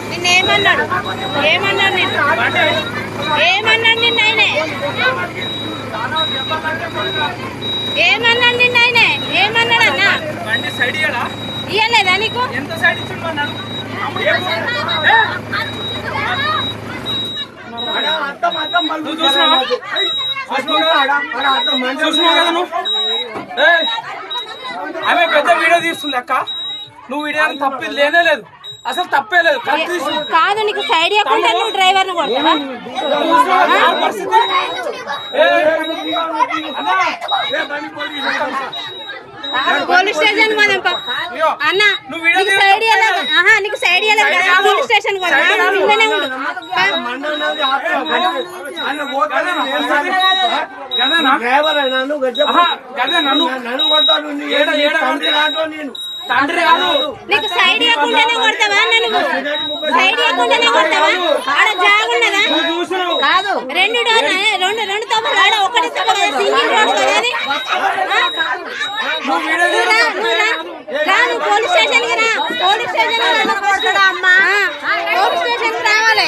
నిన్నేమన్నాడు ఏమన్నాడు నిన్న ఆయనే ఏమన్నాడు నిన్న ఆయనే ఏమన్నాడు అన్న ఇయ్యలేదా నీకు ఆమె పెద్ద వీడియో తీస్తుంది అక్క నువ్వు వీడియో తప్పేది లేనే లేదు అసలు తప్పే లేదు కాదు నీకు సైడ్ ఇవ్వకుండా నువ్వు డ్రైవర్ ను కొడతావా పోలీస్ స్టేషన్ పోదాం అన్న నీకు సైడ్ ఇవ్వలేదు నీకు సైడ్ ఇవ్వలేదు కదా పోలీస్ స్టేషన్ నీకు సైడ్ ఇవ్వకుండానే కొడతావా నువ్వు సైడ్ ఇవ్వకుండానే కొడతావా ఆడ జాగున్నదా కాదు రెండు తప్పులు ఆడ ఒకటి తప్పు కదా సింగిల్ రోడ్ కదా అది నువ్వు పోలీస్ స్టేషన్ కి రా పోలీస్ స్టేషన్ పోలీస్ స్టేషన్ రావాలి